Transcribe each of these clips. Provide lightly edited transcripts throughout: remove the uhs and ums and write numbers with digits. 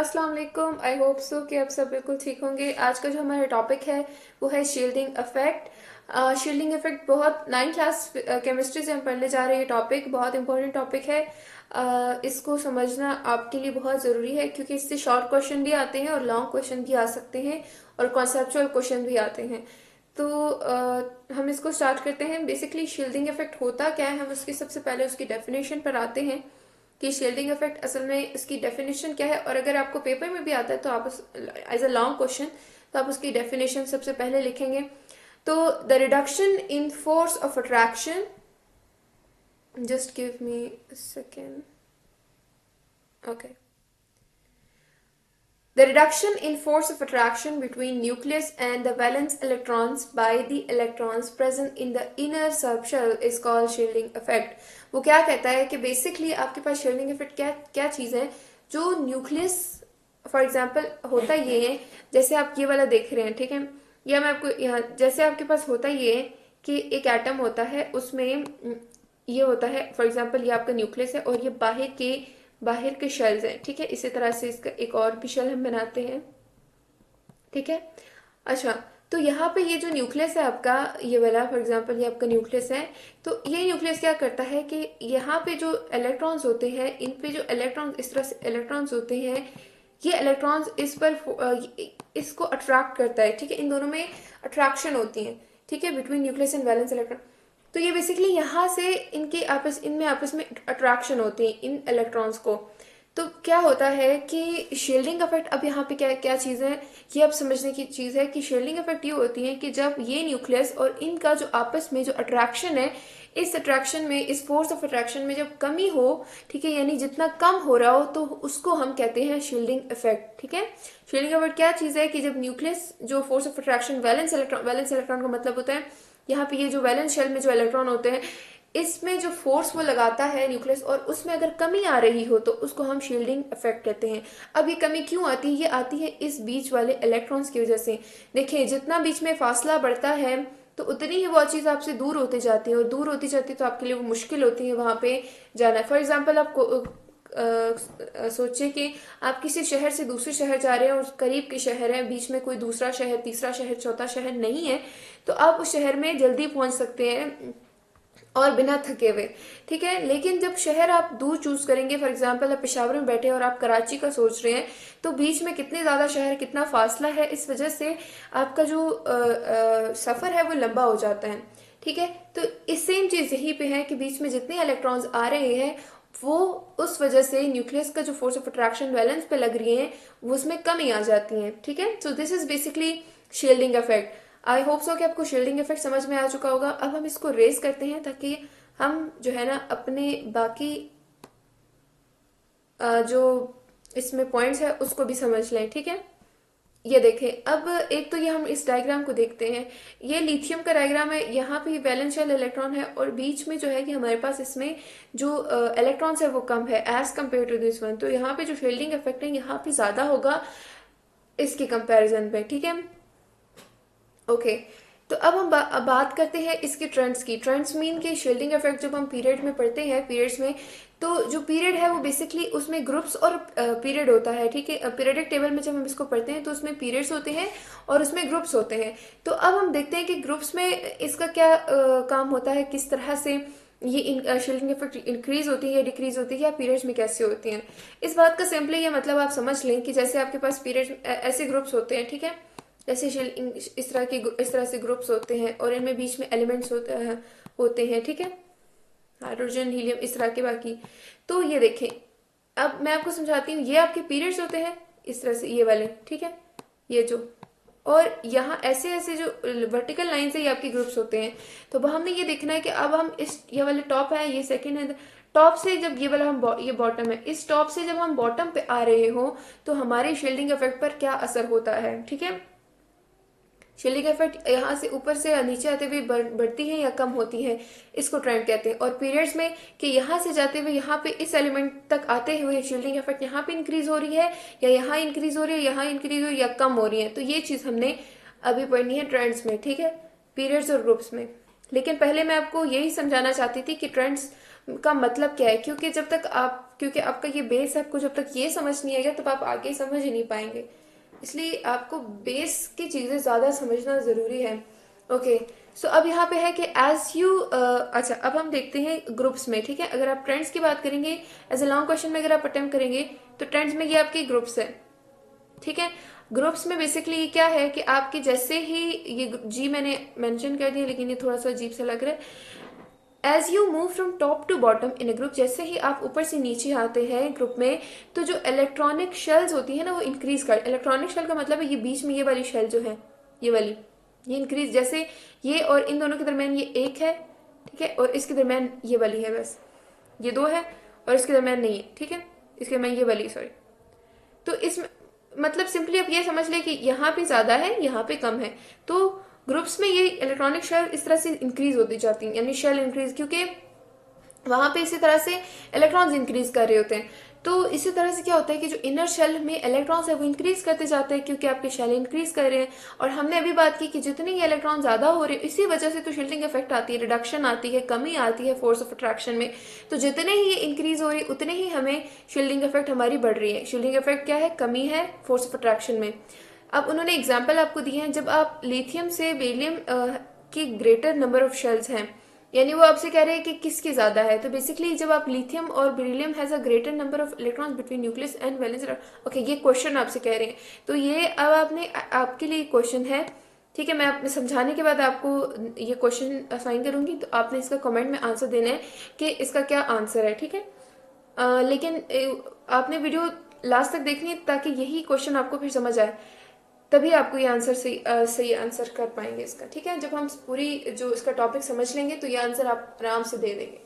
अस्सलाम वालेकुम। I hope so कि आप सब बिल्कुल ठीक होंगे। आज का जो हमारा टॉपिक है वो है शील्डिंग इफेक्ट। शील्डिंग इफेक्ट बहुत 9 क्लास केमिस्ट्री से हम पढ़ने जा रहे हैं। टॉपिक बहुत इंपॉर्टेंट टॉपिक है। इसको समझना आपके लिए बहुत ज़रूरी है क्योंकि इससे शॉर्ट क्वेश्चन भी आते हैं और लॉन्ग क्वेश्चन भी आ सकते हैं और कॉन्सेप्चुअल क्वेश्चन भी आते हैं। तो हम इसको स्टार्ट करते हैं। बेसिकली शील्डिंग इफेक्ट होता क्या है, हम उसकी सबसे पहले उसकी डेफिनेशन पर आते हैं कि शील्डिंग इफेक्ट असल में इसकी डेफिनेशन क्या है। और अगर आपको पेपर में भी आता है तो आप एज अ लॉन्ग क्वेश्चन तो आप उसकी डेफिनेशन सबसे पहले लिखेंगे। तो the reduction in force of attraction, just give me second, okay. The reduction in force of attraction between nucleus and the valence electrons by the electrons present in the inner subshell is called shielding effect। वो क्या कहता है कि basically आपके पास shielding effect क्या क्या चीज़ है। जो न्यूक्लियस फॉर एग्जांपल होता ये है, जैसे आप ये वाला देख रहे हैं, ठीक है। या मैं आपको यहाँ, जैसे आपके पास होता ये है कि एक एटम होता है, उसमें ये होता है फॉर एग्जांपल ये आपका न्यूक्लियस है और ये बाहर के शेल्स हैं, ठीक है। इसी तरह से इसका एक और भी शेल हम बनाते हैं, ठीक है। अच्छा, तो यहाँ पे ये जो न्यूक्लियस है आपका, ये वाला फॉर एग्जांपल ये आपका न्यूक्लियस है। तो ये न्यूक्लियस क्या करता है कि यहाँ पे जो इलेक्ट्रॉन्स होते हैं, इन पे जो इलेक्ट्रॉन्स इस तरह से इलेक्ट्रॉन्स होते हैं, ये इलेक्ट्रॉन्स इस पर इसको अट्रैक्ट करता है, ठीक है। इन दोनों में अट्रैक्शन होती है, ठीक है, between nucleus and valence electron. तो ये बेसिकली यहाँ से इनमें आपस में अट्रैक्शन होती है इन इलेक्ट्रॉन्स को। तो क्या होता है कि शील्डिंग इफेक्ट, अब यहाँ पे क्या क्या चीज़ है, ये अब समझने की चीज़ है कि शील्डिंग इफेक्ट ये होती है कि जब ये न्यूक्लियस और इनका जो आपस में जो अट्रैक्शन है, इस अट्रैक्शन में, इस फोर्स ऑफ अट्रैक्शन में जब कमी हो, ठीक है, यानी जितना कम हो रहा हो, तो उसको हम कहते हैं शील्डिंग इफेक्ट, ठीक है। शील्डिंग इफेक्ट क्या चीज़ है कि जब न्यूक्लियस जो force of attraction, valence electron का मतलब होता है यहाँ पे ये जो वैलेंस शेल में जो इलेक्ट्रॉन होते हैं, इसमें जो फोर्स वो लगाता है न्यूक्लियस, और उसमें अगर कमी आ रही हो तो उसको हम शील्डिंग इफेक्ट कहते हैं। अब ये कमी क्यों आती है? ये आती है इस बीच वाले इलेक्ट्रॉन्स की वजह से। देखिए, जितना बीच में फासला बढ़ता है तो उतनी ही वो चीज़ आपसे दूर होती जाती है, और दूर होती जाती है तो आपके लिए वो मुश्किल होती है वहाँ पे जाना। फॉर एग्जाम्पल आपको सोचिए कि आप किसी शहर से दूसरे शहर जा रहे हैं और करीब के शहर है, बीच में कोई दूसरा शहर, तीसरा शहर, चौथा शहर नहीं है, तो आप उस शहर में जल्दी पहुंच सकते हैं और बिना थके हुए, ठीक है। लेकिन जब शहर आप दूर चूज करेंगे, फॉर एग्जांपल आप पेशावर में बैठे और आप कराची का सोच रहे हैं, तो बीच में कितने ज्यादा शहर, कितना फासला है, इस वजह से आपका जो सफर है वो लंबा हो जाता है, ठीक है। तो इस सेम चीज यही पे है कि बीच में जितने इलेक्ट्रॉन्स आ रहे हैं वो उस वजह से न्यूक्लियस का जो फोर्स ऑफ अट्रैक्शन वैलेंस पे लग रही है वो उसमें कमी आ जाती है, ठीक है। So this is basically shielding effect. I hope so कि आपको शील्डिंग इफेक्ट समझ में आ चुका होगा। अब हम इसको रेज करते हैं ताकि हम जो है ना अपने बाकी जो इसमें पॉइंट्स है उसको भी समझ लें, ठीक है। ये देखें, अब एक तो ये हम इस डायग्राम को देखते हैं। ये लिथियम का डायग्राम है। यहाँ पे वैलेंस शेल इलेक्ट्रॉन है और बीच में जो है कि हमारे पास इसमें जो इलेक्ट्रॉन्स है वो कम है as compared to this one. तो यहाँ पे जो शील्डिंग इफेक्ट है यहाँ पे ज्यादा होगा इसके कंपैरिजन में, ठीक है। ओके, तो अब हम बात करते हैं इसके ट्रेंड्स की। ट्रेंड्स मीन के शील्डिंग इफेक्ट जब हम पीरियड में पढ़ते हैं, पीरियड्स में, तो जो पीरियड है वो बेसिकली उसमें ग्रुप्स और पीरियड होता है, ठीक है। पीरियडिक टेबल में जब हम इसको पढ़ते हैं तो उसमें पीरियड्स होते हैं और उसमें ग्रुप्स होते हैं। तो अब हम देखते हैं कि ग्रुप्स में इसका क्या काम होता है, किस तरह से ये शील्डिंग इफेक्ट इंक्रीज होती है या डिक्रीज होती है, या पीरियड्स में कैसे होती हैं। इस बात का सिंपली ये मतलब आप समझ लें कि जैसे आपके पास पीरियड ऐसे ग्रुप्स होते हैं, ठीक है, जैसे इस तरह से ग्रुप्स होते हैं और इनमें बीच में एलिमेंट्स होते हैं, ठीक है, हाइड्रोजन, हीलियम, इस तरह के बाकी। तो ये देखें, अब मैं आपको समझाती हूँ। ये आपके पीरियड्स होते हैं इस तरह से, ये वाले, ठीक है, ये जो, और यहाँ ऐसे ऐसे जो वर्टिकल लाइन से ये आपके ग्रुप्स होते हैं। तो अब हमने ये देखना है कि अब हम ये वाले टॉप है, ये सेकंड है, टॉप से जब ये वाला ये बॉटम है, इस टॉप से जब हम बॉटम पे आ रहे हो तो हमारे शील्डिंग इफेक्ट पर क्या असर होता है, ठीक है। शील्डिंग इफेक्ट यहाँ से ऊपर से नीचे आते हुए बढ़ती है या कम होती है, इसको ट्रेंड कहते हैं। और पीरियड्स में कि यहाँ से जाते हुए यहाँ पे इस एलिमेंट तक आते हुए शील्डिंग इफेक्ट यहाँ पे इंक्रीज हो रही है या यहाँ इंक्रीज हो रही है, यहाँ इंक्रीज हो रही है या कम हो रही है। तो ये चीज हमने अभी पढ़नी है ट्रेंड्स में, ठीक है, पीरियड्स और ग्रुप्स में। लेकिन पहले मैं आपको यही समझाना चाहती थी कि ट्रेंड्स का मतलब क्या है, क्योंकि जब तक आप क्योंकि आपका ये बेस है, आपको जब तक ये समझ नहीं आएगा तब आप आगे समझ ही नहीं पाएंगे। इसलिए आपको बेस की चीज़ें ज़्यादा समझना ज़रूरी है। ओके, सो अब यहाँ पे है कि एज यू अच्छा, अब हम देखते हैं ग्रुप्स में। ठीक है, अगर आप ट्रेंड्स की बात करेंगे एज ए लॉन्ग क्वेश्चन में अगर आप अटेम्प्ट करेंगे तो ट्रेंड्स में ये आपके ग्रुप्स है। ठीक है, ग्रुप्स में बेसिकली क्या है कि आपके जैसे ही ये जी मैंने मेंशन कर दिया, लेकिन ये थोड़ा सा अजीब सा लग रहा है। As you move from top to bottom in a group, जैसे ही आप ऊपर से नीचे आते हैं ग्रुप में, तो जो इलेक्ट्रॉनिक शेल्स होती है ना वो इंक्रीज कर। इलेक्ट्रॉनिक शेल का मतलब है ये बीच में ये वाली शेल जो है, ये वाली, ये इंक्रीज, जैसे ये और इन दोनों के दरमियान ये एक है। ठीक है, और इसके दरमियान ये वाली है, बस ये दो है और इसके दरमियान नहीं है। ठीक है, इसके दरमियान ये वाली, सॉरी। तो इसमें मतलब सिंपली आप ये समझ ले कि यहाँ पे ज्यादा है, यहाँ पे कम है। तो ग्रुप्स में ये इलेक्ट्रॉनिक शेल इस तरह से इंक्रीज होती जाती है, यानी शेल इंक्रीज, क्योंकि वहां पे इसी तरह से इलेक्ट्रॉन्स इंक्रीज कर रहे होते हैं। तो इसी तरह से क्या होता है कि जो इनर शेल में इलेक्ट्रॉन्स है वो इंक्रीज करते जाते हैं, क्योंकि आपके शेल इंक्रीज कर रहे हैं। और हमने अभी बात की कि जितने ये इलेक्ट्रॉन ज्यादा हो रहे हैं, इसी वजह से तो शिल्डिंग इफेक्ट आती है, रिडक्शन आती है, कमी आती है फोर्स ऑफ अट्रैक्शन में। तो जितने ही ये इंक्रीज हो रही है उतने ही हमें शिल्डिंग इफेक्ट हमारी बढ़ रही है। शिल्डिंग इफेक्ट क्या है? कमी है फोर्स ऑफ अट्रैक्शन में। अब उन्होंने एग्जाम्पल आपको दिए हैं, जब आप लिथियम से बेरिलियम की ग्रेटर नंबर ऑफ शेल्स हैं, यानी वो आपसे कह रहे हैं कि किसकी ज्यादा है। तो बेसिकली जब आप लिथियम और beryllium has a greater number of electrons between nucleus and valence. Okay, ये क्वेश्चन आपसे कह रहे हैं, तो ये अब आपने आपके लिए क्वेश्चन है। ठीक है, मैं अपने समझाने के बाद आपको ये क्वेश्चन असाइन करूंगी, तो आपने इसका कमेंट में आंसर देना है कि इसका क्या आंसर है। ठीक है, लेकिन आपने वीडियो लास्ट तक देखनी है ताकि यही क्वेश्चन आपको फिर समझ आए, तभी आपको ये आंसर सही आंसर कर पाएंगे इसका। ठीक है, जब हम पूरी जो इसका टॉपिक समझ लेंगे तो ये आंसर आप आराम से दे देंगे।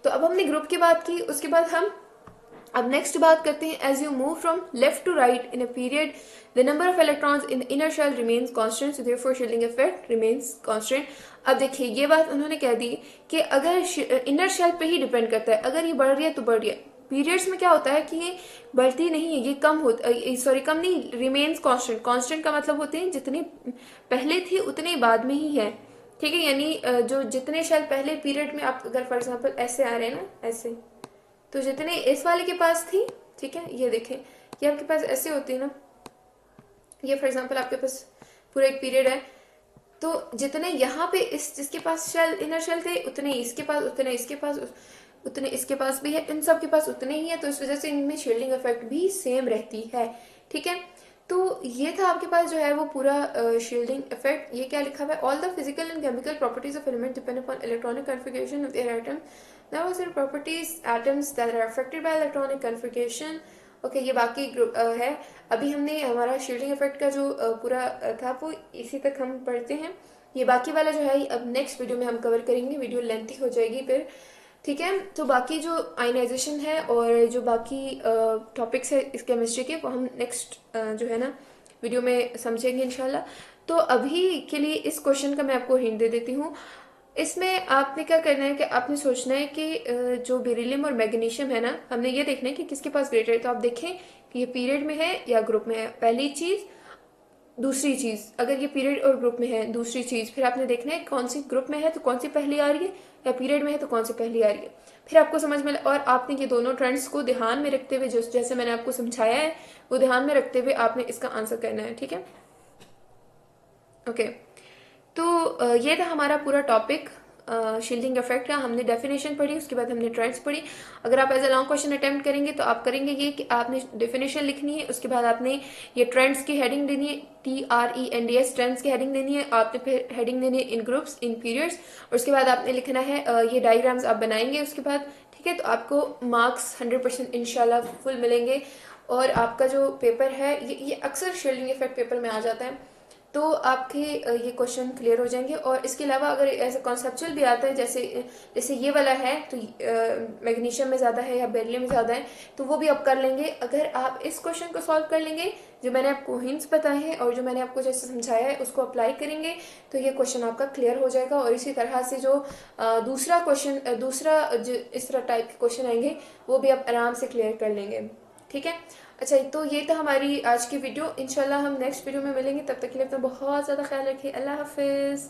तो अब हमने ग्रुप की बात की, उसके बाद हम अब नेक्स्ट बात करते हैं। As you move from left to right in a period, the number of electrons in inner shell remains constant, so therefore shielding effect remains constant. अब देखिए ये बात उन्होंने कह दी कि अगर इनर शेल पे ही डिपेंड करता है, अगर ये बढ़ रही है तो बढ़ रही है। पीरियड्स में क्या होता है कि ये बढ़ती नहीं है, ये कम होता, सॉरी कम नहीं, रिमेन्स कांस्टेंट। कांस्टेंट का मतलब होते हैं जितनी पहले थी उतने बाद में ही है। ठीक है, यानी जो जितने शेल पहले पीरियड में, आप अगर फॉर एग्जाम्पल ऐसे आ रहे हैं ना, ऐसे, तो जितने इस वाले के पास थी, ठीक है, ये देखें, ये आपके पास ऐसे होती है ना, ये फॉर एग्जांपल आपके पास पूरा एक पीरियड है, तो जितने यहाँ पे इस जिसके पास शेल इनर शेल थे उतने इसके पास, उतने इसके पास, उतने इसके पास भी है, इन सब के पास उतने ही है। तो इस वजह से इनमें शील्डिंग इफेक्ट भी सेम रहती है। ठीक है, तो ये था आपके पास जो है वो पूरा शील्डिंग इफेक्ट। ये क्या लिखा हुआ है? All the physical and chemical properties of element depend upon electronic configuration of their atom. Now was there properties atoms that are affected by electronic configuration. Okay, ये बाकी ग्रुप है। अभी हमने हमारा शील्डिंग इफेक्ट का जो पूरा था वो इसी तक हम पढ़ते हैं। ये बाकी वाला जो है अब नेक्स्ट वीडियो में हम कवर करेंगे, वीडियो लेंथी हो जाएगी फिर। ठीक है, तो बाकी जो आयनाइजेशन है और जो बाकी टॉपिक्स है इस केमिस्ट्री के, वो हम नेक्स्ट जो है ना वीडियो में समझेंगे इंशाल्लाह। तो अभी के लिए इस क्वेश्चन का मैं आपको हिंट दे देती हूँ। इसमें आपने क्या करना है कि आपने सोचना है कि जो बेरिलियम और मैग्नीशियम है ना, हमने ये देखना है कि किसके पास ग्रेटर है। तो आप देखें कि ये पीरियड में है या ग्रुप में है, पहली चीज। दूसरी चीज, अगर ये पीरियड और ग्रुप में है, दूसरी चीज, फिर आपने देखना है कौन सी ग्रुप में है तो कौन सी पहली आ रही है, या पीरियड में है तो कौन सी पहली आ रही है। फिर आपको समझ में, और आपने ये दोनों ट्रेंड्स को ध्यान में रखते हुए, जो जैसे मैंने आपको समझाया है वो ध्यान में रखते हुए आपने इसका आंसर करना है। ठीक है, ओके। तो ये था हमारा पूरा टॉपिक शील्डिंग इफेक्ट का। हमने डेफिनेशन पढ़ी, उसके बाद हमने ट्रेंड्स पढ़ी। अगर आप as a long question attempt करेंगे तो आप करेंगे ये कि आपने डेफिनेशन लिखनी है, उसके बाद आपने ये ट्रेंड्स की हेडिंग देनी है, TRENDS, ट्रेंड्स की हेडिंग देनी है। आपने फिर हेडिंग देनी है इन ग्रुप्स, इन पीरियड्स, और उसके बाद आपने लिखना है ये डायग्राम्स आप बनाएंगे उसके बाद। ठीक है, तो आपको मार्क्स 100% इंशाल्लाह फुल मिलेंगे। और आपका जो पेपर है ये अक्सर शील्डिंग इफेक्ट पेपर में आ जाता है, तो आपके ये क्वेश्चन क्लियर हो जाएंगे। और इसके अलावा अगर ऐसा कॉन्सेप्चुअल भी आता है, जैसे जैसे ये वाला है तो मैग्नीशियम में ज़्यादा है या बेरिलियम में ज़्यादा है, तो वो भी आप कर लेंगे। अगर आप इस क्वेश्चन को सॉल्व कर लेंगे, जो मैंने आपको हिंट्स बताए हैं और जो मैंने आपको जैसे समझाया है उसको अप्लाई करेंगे, तो ये क्वेश्चन आपका क्लियर हो जाएगा। और इसी तरह से जो दूसरा क्वेश्चन, दूसरा जो इस तरह टाइप के क्वेश्चन आएंगे वो भी आप आराम से क्लियर कर लेंगे। ठीक है, अच्छा, तो ये था हमारी आज की वीडियो। इंशाल्लाह हम नेक्स्ट वीडियो में मिलेंगे, तब तक के लिए अपना बहुत ज़्यादा ख्याल रखिए। अल्लाह हाफिज़।